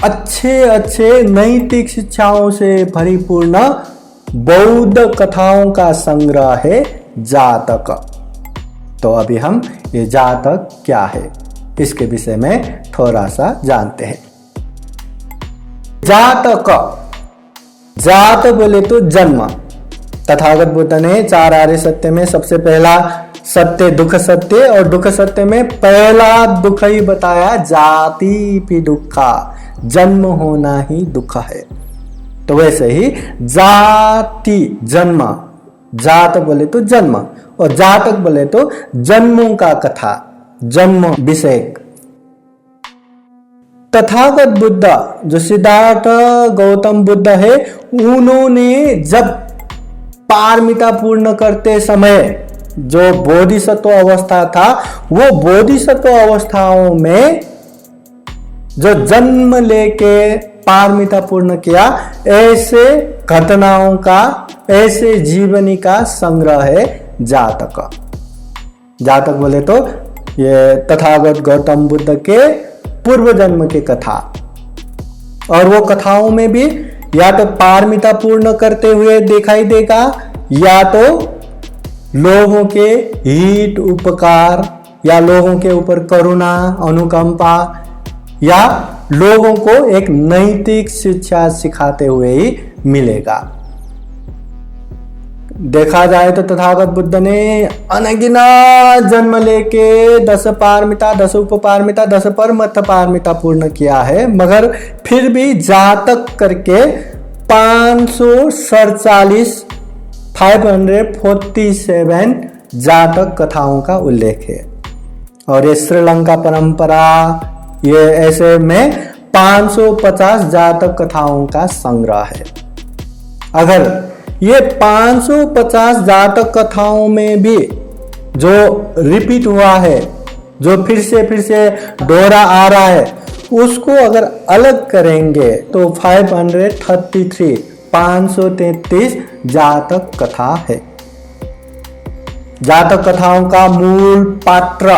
अच्छे अच्छे नैतिक शिक्षाओं से परिपूर्ण बौद्ध कथाओं का संग्रह है जातक। तो अभी हम ये जातक क्या है इसके विषय में थोड़ा सा जानते हैं। जातक, जात बोले तो जन्म। तथागत बुद्ध ने 4 आर्य सत्य में सबसे पहला सत्य दुख सत्य, और दुख सत्य में पहला दुख ही बताया जाति भी दुखा, जन्म होना ही दुख है। तो वैसे ही जाति जन्म, जात बोले तो जन्म और जातक बोले तो जन्मों का कथा, जन्म विषय। तथागत बुद्ध जो सिद्धार्थ गौतम बुद्ध है, उन्होंने जब पारमिता पूर्ण करते समय जो बोधिसत्व अवस्था था, वो बोधिसत्व अवस्थाओं में जो जन्म लेके पारमिता पूर्ण किया, ऐसे घटनाओं का, ऐसे जीवनी का संग्रह है जातक। जातक बोले तो ये तथागत गौतम बुद्ध के पूर्व जन्म की कथा, और वो कथाओं में भी या तो पारमिता पूर्ण करते हुए दिखाई देगा, या तो लोगों के हित उपकार, या लोगों के ऊपर करुणा अनुकंपा, या लोगों को एक नैतिक शिक्षा सिखाते हुए ही मिलेगा। देखा जाए तो तथागत बुद्ध ने अनगिनत जन्म लेके 10 पारमिता, 10 उपपारमिता, 10 परमत्थ पारमिता पूर्ण किया है, मगर फिर भी जातक करके 547 जातक कथाओं का उल्लेख है। और ये श्रीलंका परंपरा, ये ऐसे में 550 जातक कथाओं का संग्रह है। अगर ये 550 जातक कथाओं में भी जो रिपीट हुआ है, जो फिर से दोहरा आ रहा है, उसको अगर अलग करेंगे तो 533 जातक कथा है। जातक कथाओं का मूल पात्र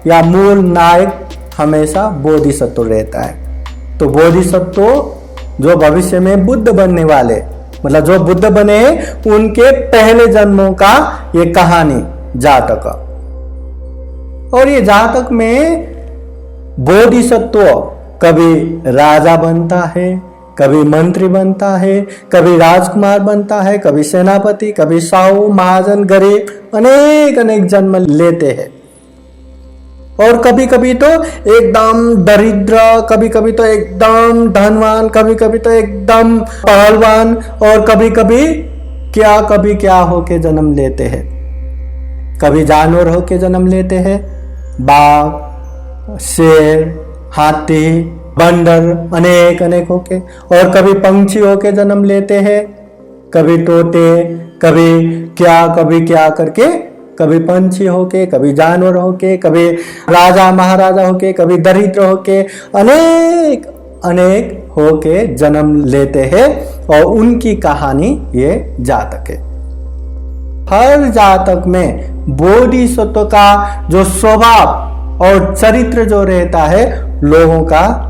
या मूल नायक हमेशा बोधिसत्व रहता है। तो बोधिसत्व जो भविष्य में बुद्ध बनने वाले, मतलब जो बुद्ध बने, उनके पहले जन्मों का ये कहानी जातक। और ये जातक में बोधिसत्व कभी राजा बनता है, कभी मंत्री बनता है, कभी राजकुमार बनता है, कभी सेनापति, कभी साहू, महाजन, गरीब, अनेक जन्म लेते हैं। और कभी कभी तो एकदम दरिद्र, कभी कभी तो एकदम धनवान, कभी कभी तो एकदम पहलवान, और कभी क्या होके जन्म लेते हैं। कभी जानवर होके जन्म लेते हैं, बाघ, शेर, हाथी, बंदर, अनेक होके, और कभी पंछी होके जन्म लेते हैं, कभी तोते, कभी क्या करके, कभी पंछी होके, कभी जानवर होके, कभी राजा महाराजा होके, कभी दरिद्र होके, अनेक होके जन्म लेते हैं। और उनकी कहानी ये जातक है। हर जातक में बोधिसत्व का जो स्वभाव और चरित्र जो रहता है, लोगों का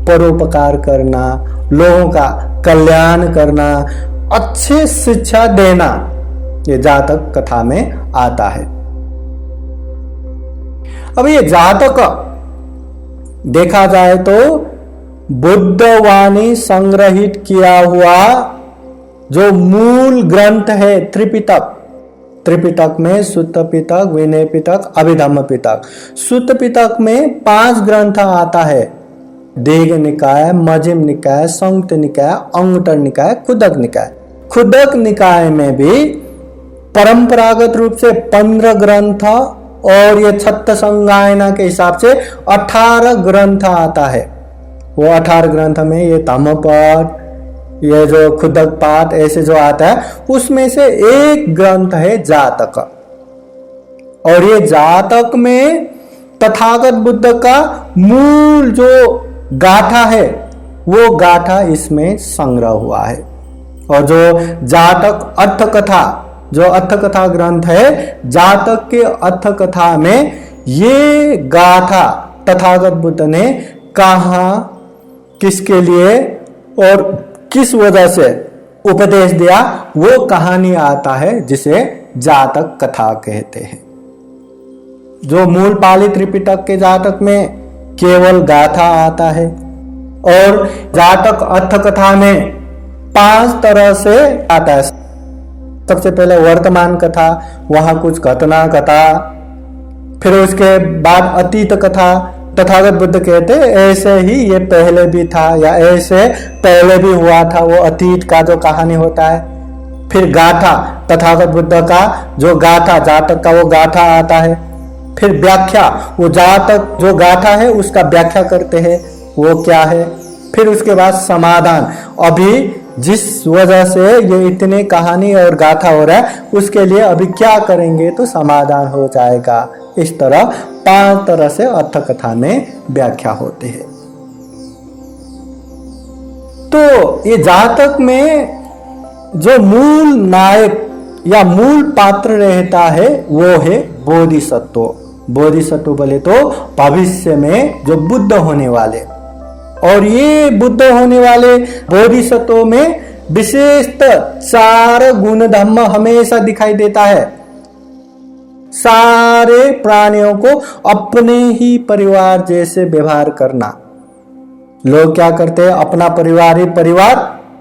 परोपकार करना, लोगों का कल्याण करना, अच्छे शिक्षा देना, ये जातक कथा में आता है। अब ये जातक देखा जाए तो बुद्धवाणी संग्रहित किया हुआ जो मूल ग्रंथ है त्रिपिटक। त्रिपिटक में सुत्त पिटक, विनय पिटक, अभिधम्म पिटक। सुत्त पिटक में 5 ग्रंथ आता है, दीघ निकाय, मध्यम निकाय, संयुक्त निकाय, अंगुत्तर निकाय, खुदक निकाय। खुदक निकाय में भी परंपरागत रूप से 15 ग्रंथ, और ये छत्त संगायना के हिसाब से 18 ग्रंथ आता है। वो 18 ग्रंथ में ये धम्मपद, ये जो खुदक पाठ, ऐसे जो आता है, उसमें से एक ग्रंथ है जातक। और ये जातक में तथागत बुद्ध का मूल जो गाथा है, वो गाथा इसमें संग्रह हुआ है। और जो जातक अर्थ कथा, जो अर्थ कथा ग्रंथ है, जातक के अर्थ कथा में ये गाथा तथागत बुद्ध ने कहाँ किसके लिए और किस वजह से उपदेश दिया, वो कहानी आता है जिसे जातक कथा कहते हैं। जो मूल पाली त्रिपिटक के जातक में केवल गाथा आता है और जातक अर्थ कथा में 5 तरह से आता है। सबसे पहले वर्तमान कथा, वहां कुछ घटना घटा, फिर उसके बाद अतीत कथा। तथागत बुद्ध कहते ऐसे ही ये पहले भी था या ऐसे पहले भी हुआ था, वो अतीत का जो कहानी होता है। फिर गाथा, तथागत बुद्ध का जो गाथा, जातक का वो गाथा आता है। फिर व्याख्या, वो जातक जो गाथा है उसका व्याख्या करते हैं, वो क्या है। फिर उसके बाद समाधान, अभी जिस वजह से ये इतने कहानी और गाथा हो रहा है उसके लिए अभी क्या करेंगे तो समाधान हो जाएगा। इस तरह 5 तरह से अर्थ कथा में व्याख्या होते हैं। तो ये जातक में जो मूल नायक या मूल पात्र रहता है वो है बोधिसत्व। बोधिसत्व बोले तो भविष्य में जो बुद्ध होने वाले, और ये बुद्ध होने वाले बोधिसत्व में विशेषतः 4 गुण धर्म हमेशा दिखाई देता है। सारे प्राणियों को अपने ही परिवार जैसे व्यवहार करना। लोग क्या करते हैं, अपना परिवार ही परिवार,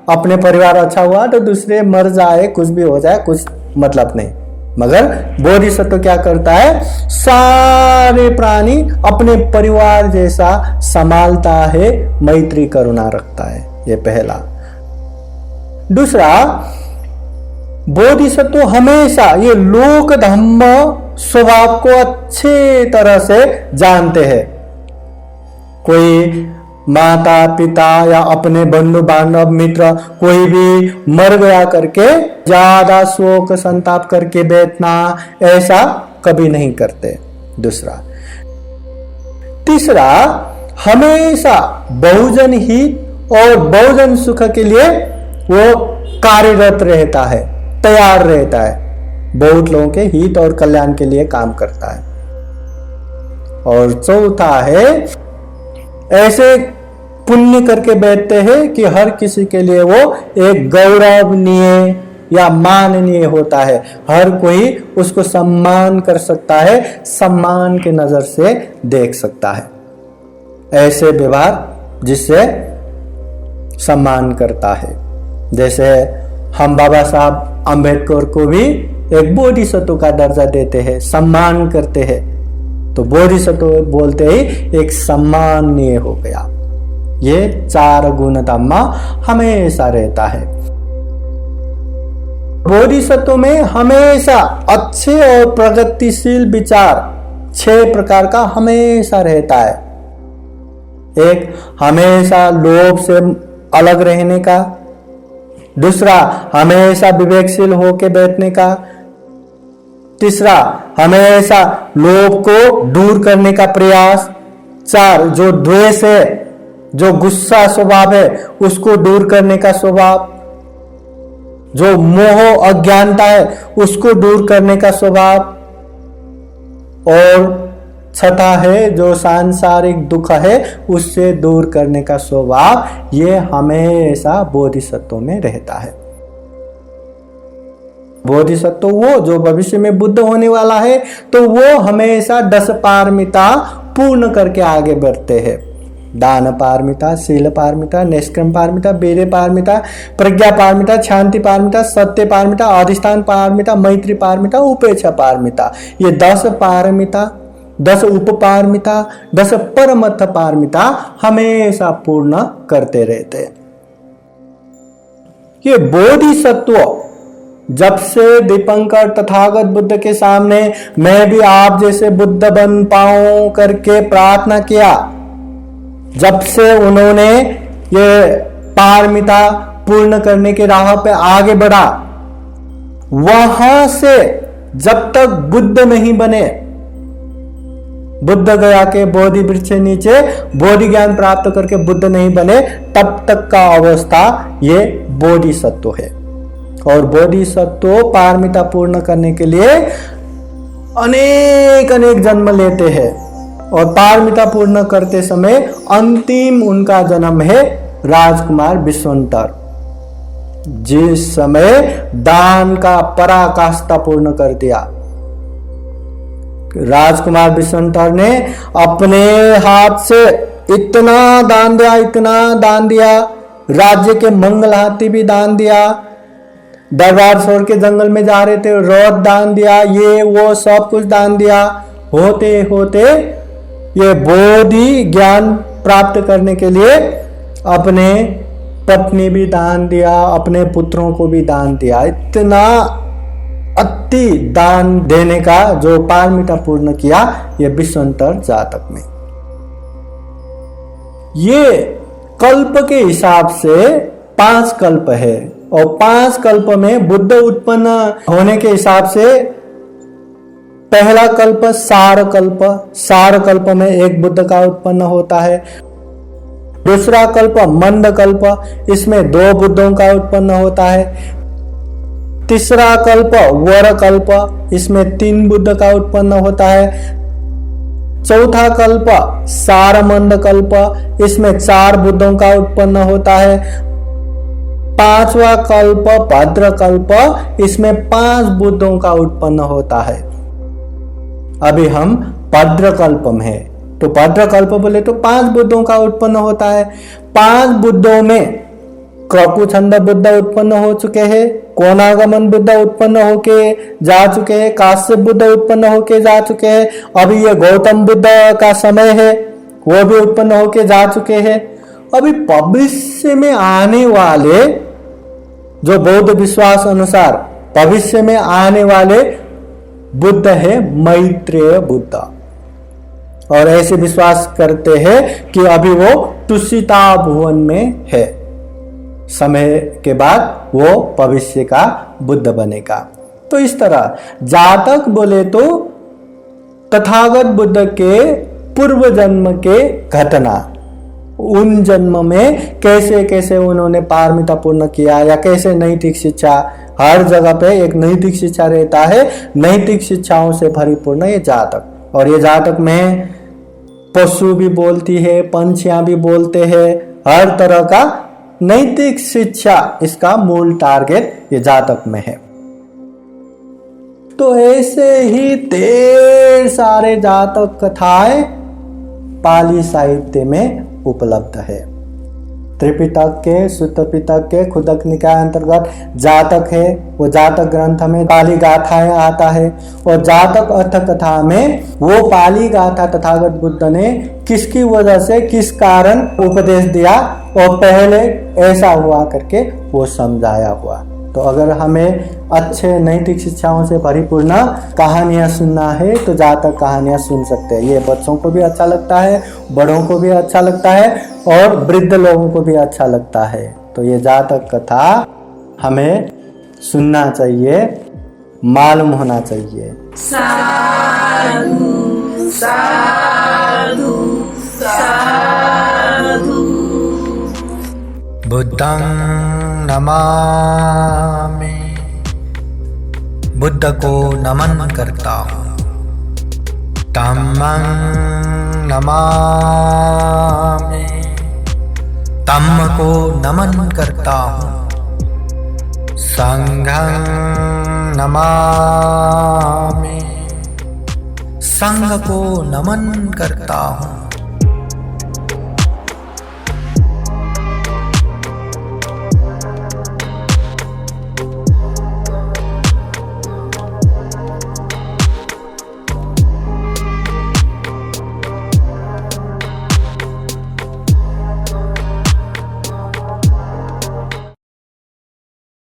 अपने परिवार अच्छा हुआ तो दूसरे मर जाए, कुछ भी हो जाए, कुछ मतलब नहीं। मगर बोधिसत्व क्या करता है, सारे प्राणी अपने परिवार जैसा संभालता है, मैत्री करुणा रखता है। ये पहला। दूसरा, बोधिसत्व हमेशा ये लोक धर्म स्वभाव को अच्छे तरह से जानते हैं। कोई माता पिता या अपने बंधु बांधव मित्र कोई भी मर गया करके ज्यादा शोक संताप करके बैठना, ऐसा कभी नहीं करते। दूसरा। तीसरा, हमेशा बहुजन हित और बहुजन सुख के लिए वो कार्यरत रहता है, तैयार रहता है, बहुत लोगों के हित और कल्याण के लिए काम करता है। और चौथा है, ऐसे पुण्य करके बैठते हैं कि हर किसी के लिए वो एक गौरवनीय या माननीय होता है। हर कोई उसको सम्मान कर सकता है, सम्मान के नजर से देख सकता है। ऐसे व्यवहार जिससे सम्मान करता है। जैसे हम बाबा साहब अंबेडकर को भी एक बोधिसत्व का दर्जा देते हैं, सम्मान करते हैं। तो बोधिसत्व बोलते ही एक सम्माननीय हो गया। ये 4 गुण धर्म हमेशा रहता है। बोधिसत्व में हमेशा अच्छे और प्रगतिशील विचार 6 प्रकार का हमेशा रहता है। एक, हमेशा लोभ से अलग रहने का। दूसरा, हमेशा विवेकशील होके बैठने का। तीसरा, हमेशा लोभ को दूर करने का प्रयास। 4, जो द्वेष है, जो गुस्सा स्वभाव है, उसको दूर करने का स्वभाव। जो मोह अज्ञानता है उसको दूर करने का स्वभाव। और छठा है, जो सांसारिक दुख है उससे दूर करने का स्वभाव। ये हमेशा बोधिसत्व में रहता है। बोधिसत्व वो जो भविष्य में बुद्ध होने वाला है, तो वो हमेशा 10 पारमिता पूर्ण करके आगे बढ़ते हैं। दान पारमिता, शील पारमिता, निष्क्रम पारमिता, वीर्य पारमिता, प्रज्ञा पारमिता, शांति पारमिता, सत्य पारमिता, अधिष्ठान पारमिता, मैत्री पारमिता, उपेक्षा पारमिता। ये 10 पारमिता, 10 उपपारमिता, 10 परमथ पारमिता हमेशा पूर्ण करते रहते हैं। ये बोधिसत्व जब से दीपंकर तथागत बुद्ध के सामने मैं भी आप जैसे बुद्ध बन पाऊं करके प्रार्थना किया, जब से उन्होंने ये पारमिता पूर्ण करने की राह पे आगे बढ़ा, वहां से जब तक बुद्ध नहीं बने, बुद्ध गया के बोधि वृक्ष से नीचे बोधि ज्ञान प्राप्त करके बुद्ध नहीं बने, तब तक का अवस्था ये बोधिसत्व है। और बोधिसत्व पारमिता पूर्ण करने के लिए अनेक अनेक जन्म लेते हैं। और पारमिता पूर्ण करते समय अंतिम उनका जन्म है राजकुमार विश्वंतर, जिस समय दान का पराकाष्ठा पूर्ण कर दिया। राजकुमार विश्वंतर ने अपने हाथ से इतना दान दिया, इतना दान दिया, राज्य के मंगल हाथी भी दान दिया, दरबार छोड़ के जंगल में जा रहे थे रथ दान दिया, ये वो सब कुछ दान दिया। होते होते ये बोधि ज्ञान प्राप्त करने के लिए अपने पत्नी भी दान दिया, अपने पुत्रों को भी दान दिया। इतना अति दान देने का जो पारमिता पूर्ण किया ये विश्वंतर जातक में। ये कल्प के हिसाब से 5 कल्प है और 5 कल्प में बुद्ध उत्पन्न होने के हिसाब से पहला कल्प सार कल्प, सार कल्प में एक बुद्ध का उत्पन्न होता है। दूसरा कल्प मंद कल्प, इसमें 2 बुद्धों का उत्पन्न होता है। तीसरा कल्प वर कल्प, इसमें 3 बुद्ध का उत्पन्न होता है। चौथा कल्प सारमंद कल्प, इसमें 4 बुद्धों का उत्पन्न होता है। 5वां कल्प भद्र कल्प, इसमें 5 बुद्धों का उत्पन्न होता है। अभी हम भद्र कल्प में है, तो भद्र कल्प बोले तो 5 बुद्धों का उत्पन्न होता है। 5 बुद्धों में क्रकुछंद बुद्ध उत्पन्न हो चुके हैं, कोनागमन बुद्ध उत्पन्न होके जा चुके हैं, काश्यप बुद्ध उत्पन्न होके जा चुके हैं। अभी ये गौतम बुद्ध का समय है, वो भी उत्पन्न होके जा चुके हैं। अभी भविष्य में आने वाले जो बौद्ध विश्वास अनुसार भविष्य में आने वाले बुद्ध है मैत्रेय बुद्ध, और ऐसे विश्वास करते हैं कि अभी वो तुषिता भुवन में है, समय के बाद वो भविष्य का बुद्ध बनेगा। तो इस तरह जातक बोले तो तथागत बुद्ध के पूर्व जन्म के घटना, उन जन्म में कैसे कैसे उन्होंने पारमिता पूर्ण किया या कैसे नैतिक शिक्षा, हर जगह पे एक नैतिक शिक्षा रहता है, नैतिक शिक्षाओं से परिपूर्ण ये जातक। और ये जातक में पशु भी बोलती है, पंछियां भी बोलते हैं, हर तरह का नैतिक शिक्षा इसका मूल टारगेट ये जातक में है। तो ऐसे ही ढेर सारे जातक कथाएं पाली साहित्य में उपलब्ध है। त्रिपिटक के, शुद्ध पिटक के, खुदक निकाय अंतर्गत जातक है, वो जातक ग्रंथ में पाली गाथाएं आता है। और जातक अर्थ कथा में वो पाली गाथा तथागत बुद्ध ने किसकी वजह से, किस कारण उपदेश दिया और पहले ऐसा हुआ करके वो समझाया हुआ। तो अगर हमें अच्छे नैतिक शिक्षाओं से परिपूर्ण कहानियां सुनना है तो जातक कहानियां सुन सकते हैं। ये बच्चों को भी अच्छा लगता है, बड़ों को भी अच्छा लगता है और वृद्ध लोगों को भी अच्छा लगता है। तो ये जातक कथा हमें सुनना चाहिए, मालूम होना चाहिए। साधु साधु साधु। बुद्धं नमामि, बुद्ध को नमन करता हूँ। धम्मं नमामि, धम्म को नमन करता हूँ। संघं नमामि, संघ को नमन करता हूँ।